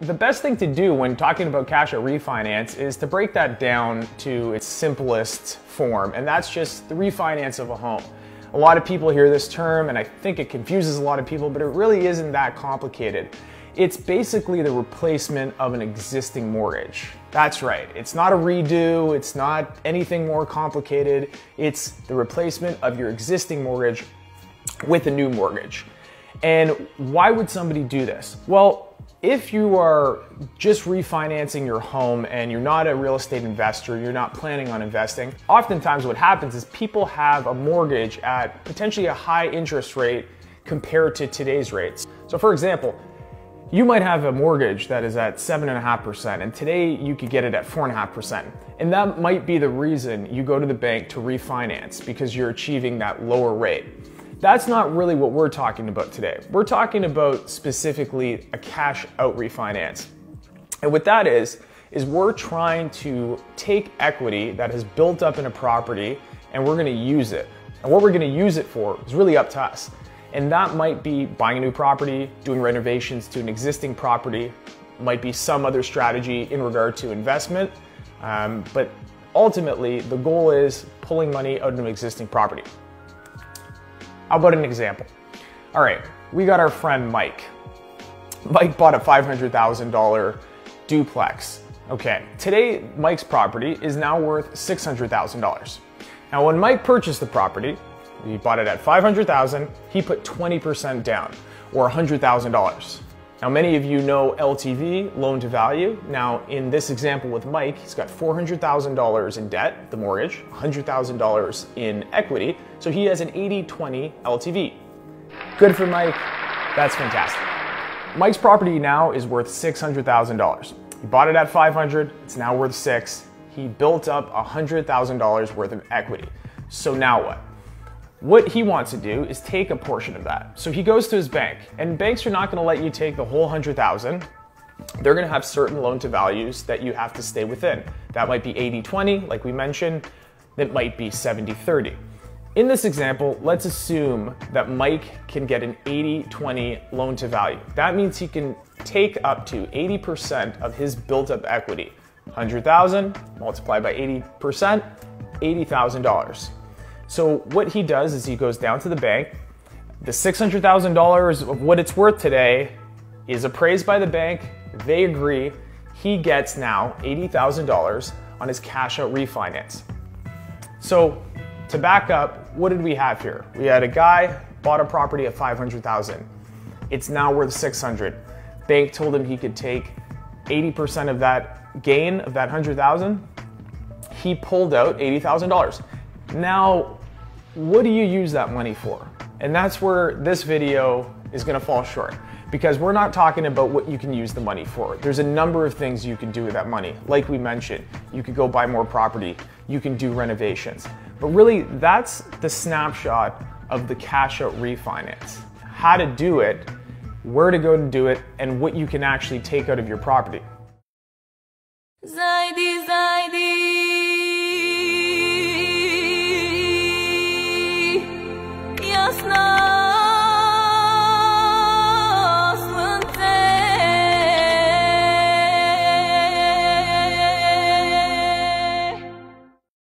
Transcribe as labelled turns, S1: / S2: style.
S1: the best thing to do when talking about cash out refinance is to break that down to its simplest form, and that's just the refinance of a home. A lot of people hear this term, and I think it confuses a lot of people, but it really isn't that complicated. It's basically the replacement of an existing mortgage. That's right. It's not a redo. It's not anything more complicated. It's the replacement of your existing mortgage with a new mortgage. And why would somebody do this? Well, if you are just refinancing your home and you're not a real estate investor, you're not planning on investing, oftentimes what happens is people have a mortgage at potentially a high interest rate compared to today's rates. So for example, you might have a mortgage that is at 7.5%, and today you could get it at 4.5%. And that might be the reason you go to the bank to refinance, because you're achieving that lower rate. That's not really what we're talking about today. We're talking about specifically a cash out refinance. And what that is we're trying to take equity that has built up in a property and we're gonna use it. And what we're gonna use it for is really up to us. And that might be buying a new property, doing renovations to an existing property, might be some other strategy in regard to investment. But ultimately, the goal is pulling money out of an existing property. How about an example? All right, we got our friend Mike. Mike bought a $500,000 duplex. Okay, today Mike's property is now worth $600,000. Now when Mike purchased the property, he bought it at $500,000, he put 20% down, or $100,000. Now many of you know LTV, loan to value. Now in this example with Mike, he's got $400,000 in debt, the mortgage, $100,000 in equity, so he has an 80-20 LTV. Good for Mike, that's fantastic. Mike's property now is worth $600,000. He bought it at $500,000, it's now worth $600,000. He built up $100,000 worth of equity. So now what? What he wants to do is take a portion of that. So he goes to his bank, and banks are not gonna let you take the whole $100,000. They're gonna have certain loan to values that you have to stay within. That might be 80-20, like we mentioned. That might be 70-30. In this example, let's assume that Mike can get an 80-20 loan to value. That means he can take up to 80% of his built up equity. 100,000 multiplied by 80%, $80,000. So what he does is he goes down to the bank. The $600,000 of what it's worth today is appraised by the bank. They agree. He gets now $80,000 on his cash out refinance. So to back up, what did we have here? We had a guy bought a property at $500,000. It's now worth $600,000. Bank told him he could take 80% of that gain of that $100,000. He pulled out $80,000. Now, what do you use that money for? And that's where this video is gonna fall short, because we're not talking about what you can use the money for. There's a number of things you can do with that money. Like we mentioned, you could go buy more property, you can do renovations. But really, that's the snapshot of the cash out refinance. How to do it, where to go to do it, and what you can actually take out of your property.